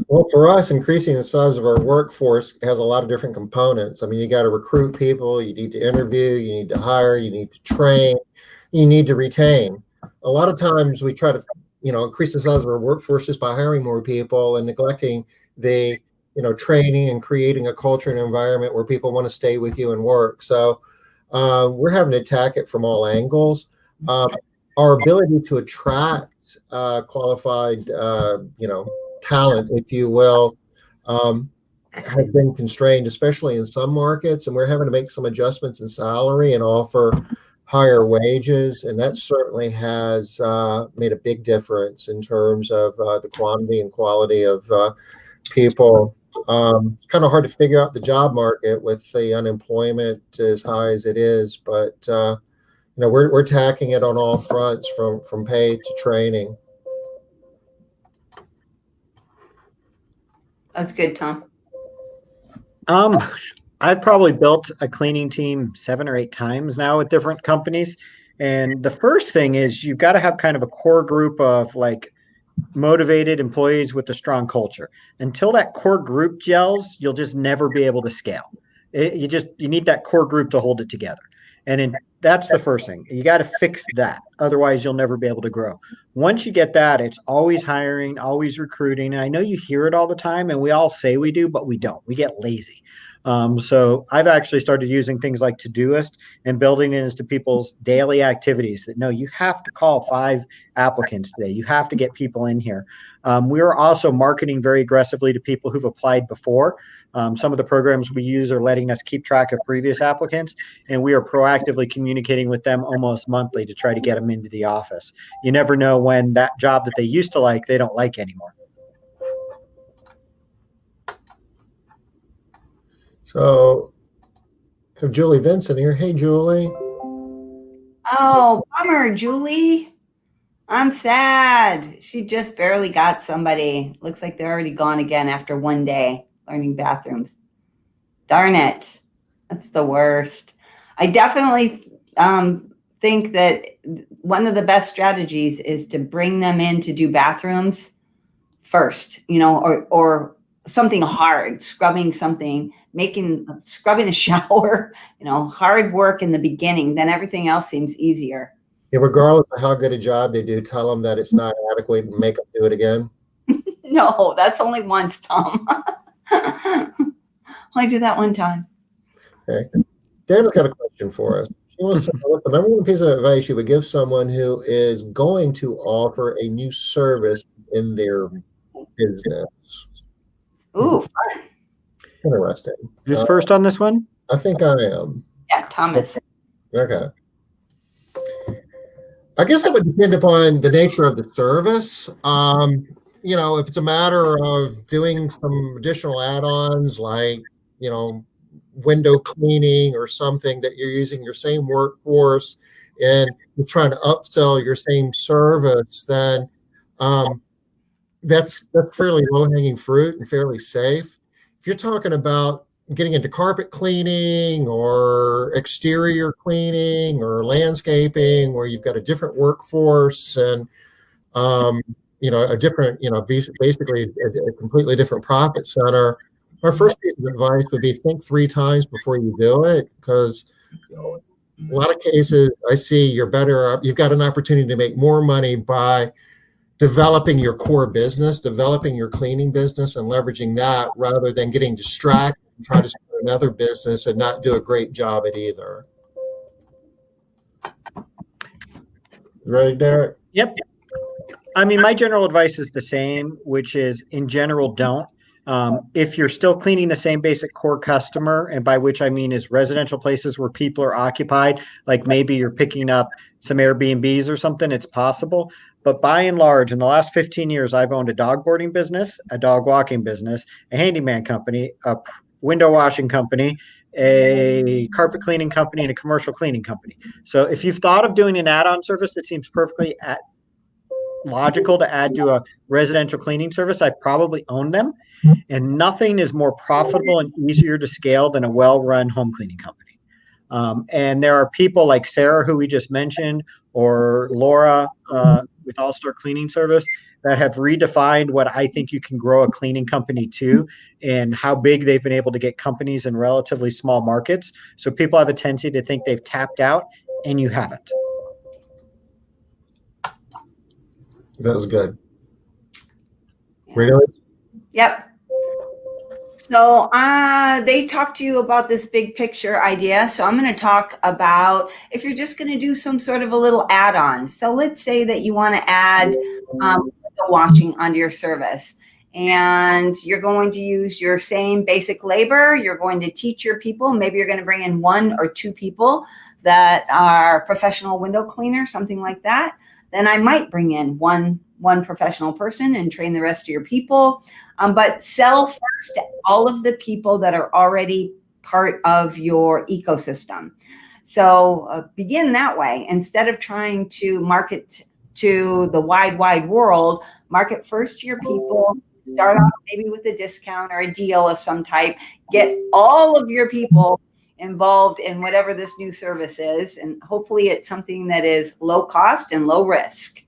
Well, for us, increasing the size of our workforce has a lot of different components. I mean, you got to recruit people, you need to interview, you need to hire, you need to train, you need to retain. A lot of times we try to, increase the size of our workforce just by hiring more people and neglecting the, training and creating a culture and environment where people want to stay with you and work. So we're having to attack it from all angles. Our ability to attract qualified, talent, if you will, has been constrained, especially in some markets, and we're having to make some adjustments in salary and offer higher wages, and that certainly has made a big difference in terms of the quantity and quality of people. It's kind of hard to figure out the job market with the unemployment as high as it is, but we're attacking it on all fronts, from pay to training. That's good, Tom. I've probably built a cleaning team 7 or 8 times now with different companies. And the first thing is you've got to have kind of a core group of like motivated employees with a strong culture. Until that core group gels, you'll just never be able to scale. You need that core group to hold it together. That's the first thing. You got to fix that. Otherwise, you'll never be able to grow. Once you get that, it's always hiring, always recruiting. And I know you hear it all the time, and we all say we do, but we don't. We get lazy. So I've actually started using things like Todoist and building it into people's daily activities that no, you have to call 5 applicants today. You have to get people in here. We are also marketing very aggressively to people who've applied before. Some of the programs we use are letting us keep track of previous applicants, and we are proactively communicating with them almost monthly to try to get them into the office. You never know when that job that they used to like, they don't like anymore. So I have Julie Vincent here. Hey, Julie. Oh, bummer, Julie. I'm sad. She just barely got somebody. Looks like they're already gone again after one day learning bathrooms. Darn it. That's the worst. I definitely think that one of the best strategies is to bring them in to do bathrooms first, or something hard, scrubbing something, scrubbing a shower, hard work in the beginning, then everything else seems easier. Yeah, regardless of how good a job they do, tell them that it's not adequate and make them do it again. No, that's only once, Tom. I do that one time. Okay. Dana's got a question for us. She wants to know what the number one piece of advice you would give someone who is going to offer a new service in their business. Ooh, fun. Interesting. Who's first on this one? I think I am. Yeah, Thomas. Okay. I guess that would depend upon the nature of the service. If it's a matter of doing some additional add-ons like, window cleaning or something that you're using your same workforce and you're trying to upsell your same service, then that's fairly low-hanging fruit and fairly safe. If you're talking about getting into carpet cleaning or exterior cleaning or landscaping, where you've got a different workforce and a different, basically a completely different profit center, our first piece of advice would be think 3 times before you do it, because a lot of cases I see you've got an opportunity to make more money by developing your core business, developing your cleaning business and leveraging that, rather than getting distracted and try to start another business and not do a great job at either. You ready, Derek? Yep. I mean, my general advice is the same, which is in general, don't. If you're still cleaning the same basic core customer, and by which I mean is residential places where people are occupied, like maybe you're picking up some Airbnbs or something, it's possible. But by and large, in the last 15 years, I've owned a dog boarding business, a dog walking business, a handyman company, a window washing company, a carpet cleaning company, and a commercial cleaning company. So if you've thought of doing an add-on service that seems perfectly logical to add to a residential cleaning service, I've probably owned them. And nothing is more profitable and easier to scale than a well-run home cleaning company. And there are people like Sarah, who we just mentioned, or Laura with All-Star Cleaning Service, that have redefined what I think you can grow a cleaning company to, and how big they've been able to get companies in relatively small markets. So people have a tendency to think they've tapped out, and you haven't. That was good. Really? Yep. So they talked to you about this big picture idea. So I'm going to talk about if you're just going to do some sort of a little add-on. So let's say that you want to add window washing onto your service. and you're going to use your same basic labor. You're going to teach your people. Maybe you're going to bring in 1 or 2 people that are professional window cleaners, something like that. Then I might bring in one professional person and train the rest of your people. But sell first to all of the people that are already part of your ecosystem. So begin that way. Instead of trying to market to the wide world, market first to your people. Start off maybe with a discount or a deal of some type. Get all of your people involved in whatever this new service is. And hopefully it's something that is low cost and low risk.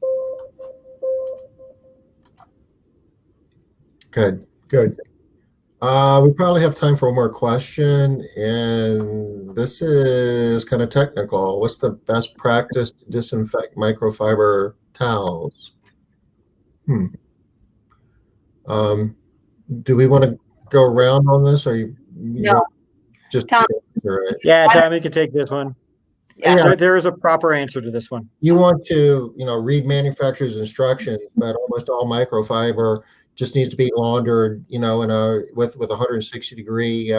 Good. We probably have time for one more question, and this is kind of technical. What's the best practice to disinfect microfiber towels? Do we want to go around on this, or you No. Just Tom. it? Yeah, Tom, you can take this one. Yeah. There is a proper answer to this one. You want to, read manufacturer's instructions, but almost all microfiber just needs to be laundered, with 160-degree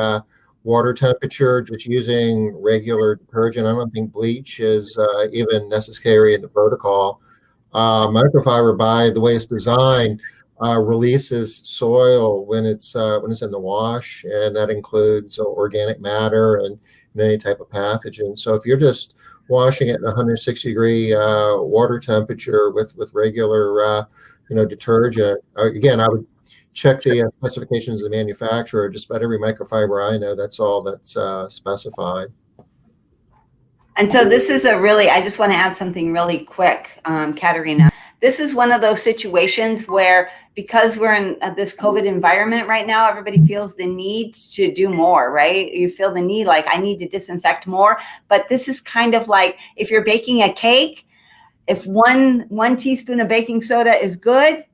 water temperature, just using regular detergent. I don't think bleach is even necessary in the protocol. Microfiber, by the way it's designed, releases soil when it's in the wash, and that includes organic matter and any type of pathogen. So if you're just washing it at 160-degree water temperature with regular detergent, again, I would check the specifications of the manufacturer. Just about every microfiber I know, that's all that's specified. And so this is I just want to add something really quick, Katerina. This is one of those situations where, because we're in this COVID environment right now, everybody feels the need to do more, right? You feel the need, like, I need to disinfect more. But this is kind of like if you're baking a cake, if one teaspoon of baking soda is good,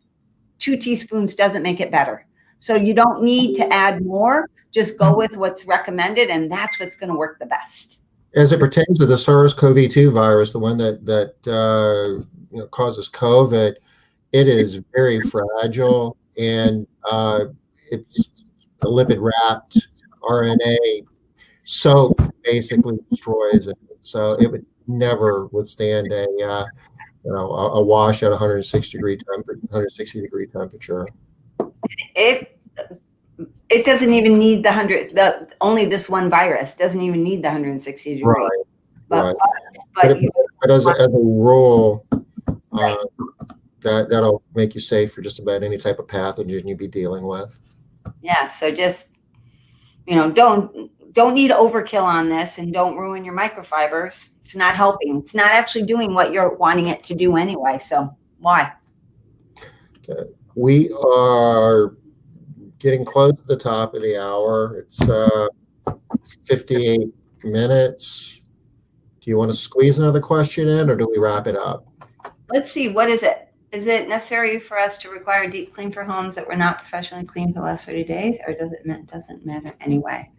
2 teaspoons doesn't make it better. So you don't need to add more. Just go with what's recommended, and that's what's going to work the best. As it pertains to the SARS-CoV-2 virus, the one that causes COVID, it is very fragile, and it's a lipid-wrapped RNA soap basically destroys it. So it would never withstand a wash at 160-degree temperature. It doesn't even need only this one virus doesn't even need the 160 degree. Right. But as a rule, that'll make you safe for just about any type of pathogen you'd be dealing with. Yeah. So just, don't need overkill on this, and don't ruin your microfibers. It's not helping. It's not actually doing what you're wanting it to do anyway. So why? Okay. We are getting close to the top of the hour. It's 58 minutes. Do you want to squeeze another question in, or do we wrap it up? Let's see. What is it? Is it necessary for us to require a deep clean for homes that were not professionally cleaned for the last 30 days, or doesn't matter anyway?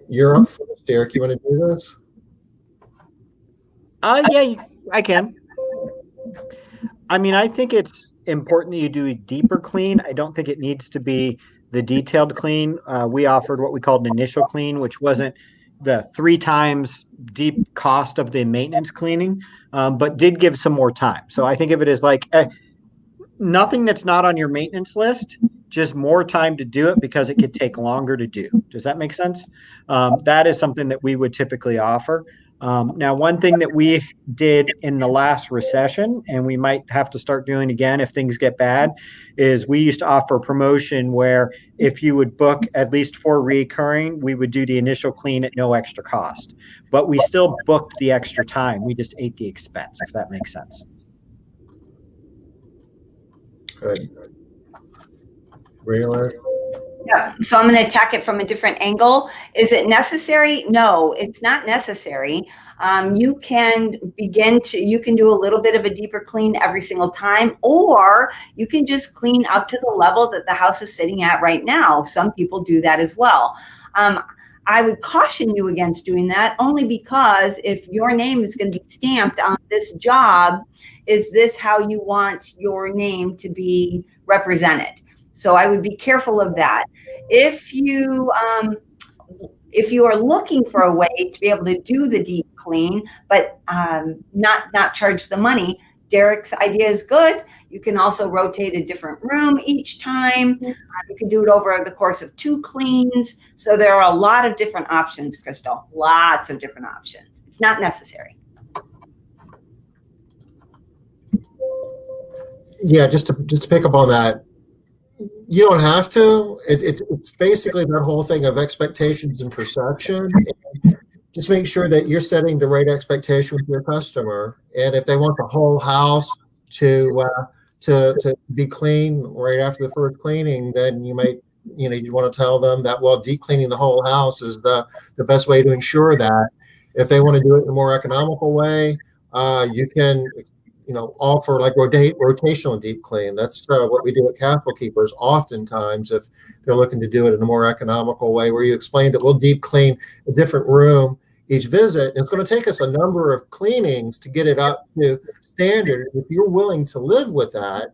You're up first, Derek. You want to do this? Yeah, I can. I mean, I think it's important that you do a deeper clean. I don't think it needs to be the detailed clean. We offered what we called an initial clean, which wasn't the 3 times deep cost of the maintenance cleaning, but did give some more time. So I think of it as like nothing that's not on your maintenance list, just more time to do it because it could take longer to do. Does that make sense? That is something that we would typically offer. Now, one thing that we did in the last recession, and we might have to start doing again if things get bad, is we used to offer a promotion where if you would book at least 4 recurring, we would do the initial clean at no extra cost. But we still booked the extra time. We just ate the expense, if that makes sense. Good. Really? Yeah. So I'm going to attack it from a different angle. Is it necessary? No, it's not necessary. You can do a little bit of a deeper clean every single time, or you can just clean up to the level that the house is sitting at right now. Some people do that as well. I would caution you against doing that, only because if your name is going to be stamped on this job, is this how you want your name to be represented? So I would be careful of that. If you are looking for a way to be able to do the deep clean, but not charge the money, Derek's idea is good. You can also rotate a different room each time. You can do it over the course of 2 cleans. So there are a lot of different options, Crystal. Lots of different options. It's not necessary. Yeah, just to pick up on that, you don't have to. It's basically that whole thing of expectations and perception. Just make sure that you're setting the right expectation with your customer. And if they want the whole house to be clean right after the first cleaning, then you might, you want to tell them that, well, deep cleaning the whole house is the best way to ensure that. If they want to do it in a more economical way, you can, offer like rotational deep clean. That's what we do at Castle Keepers oftentimes if they're looking to do it in a more economical way, where you explain that we'll deep clean a different room each visit. And it's going to take us a number of cleanings to get it up to standard. If you're willing to live with that,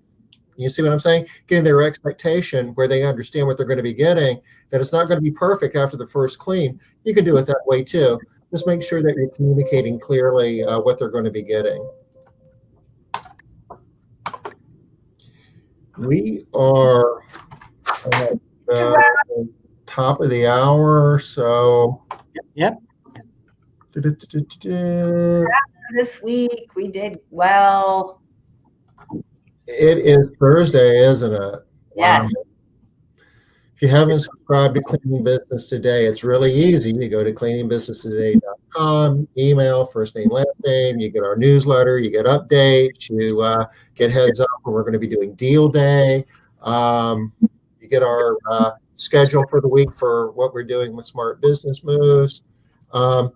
you see what I'm saying? Getting their expectation where they understand what they're going to be getting, that it's not going to be perfect after the first clean. You can do it that way too. Just make sure that you're communicating clearly what they're going to be getting. We are at the top of the hour, so. Yep. This week we did well. It is Thursday, isn't it? Yeah. Wow. If you haven't subscribed to Cleaning Business Today, it's really easy. You go to cleaningbusinesstoday.com, email, first name, last name. You get our newsletter. You get updates. You get heads up when we're going to be doing deal day. You get our schedule for the week for what we're doing with Smart Business Moves. A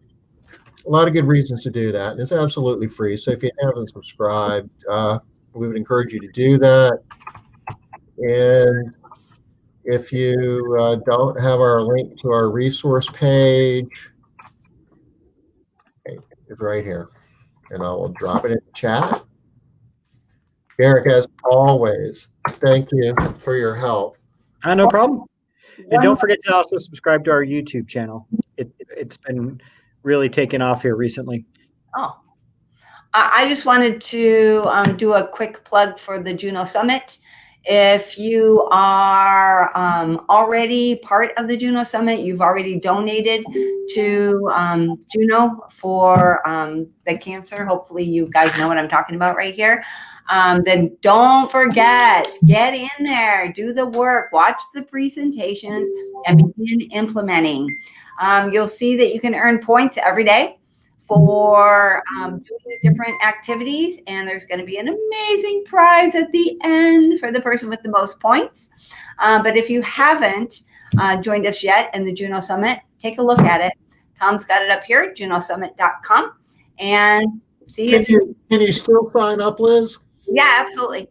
lot of good reasons to do that. And it's absolutely free. So if you haven't subscribed, we would encourage you to do that. And if you don't have our link to our resource page, okay, it's right here. And I will drop it in the chat. Derek, as always, thank you for your help. No problem. And don't forget to also subscribe to our YouTube channel. It's been really taken off here recently. Oh, I just wanted to do a quick plug for the Juno Summit. If you are already part of the Juno Summit, you've already donated to Juno for the cancer. Hopefully you guys know what I'm talking about right here. Then don't forget, get in there, do the work, watch the presentations, and begin implementing. You'll see that you can earn points every day for doing different activities, and there's going to be an amazing prize at the end for the person with the most points. But if you haven't joined us yet in the Juno Summit, take a look at it. Tom's got it up here at junosummit.com, and see if Can you still sign up, Liz? Yeah, absolutely.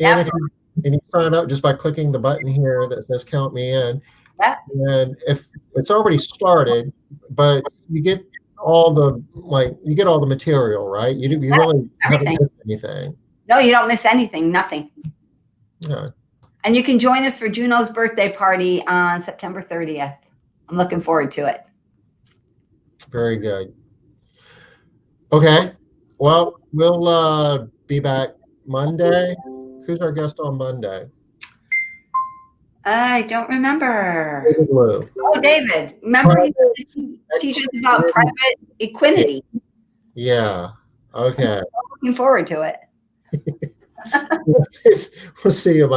And Absolutely. and you sign up just by clicking the button here that says count me in. Yeah. And if it's already started, but you get all the material, right? You really haven't missed anything. No, you don't miss anything, nothing. Yeah. And you can join us for Juno's birthday party on September 30th. I'm looking forward to it. Very good. Okay. Well, we'll be back Monday. Who's our guest on Monday? I don't remember. David Liu. Oh, David. Remember he teaches about private equinety. Yeah. Okay. Looking forward to it. We'll see you.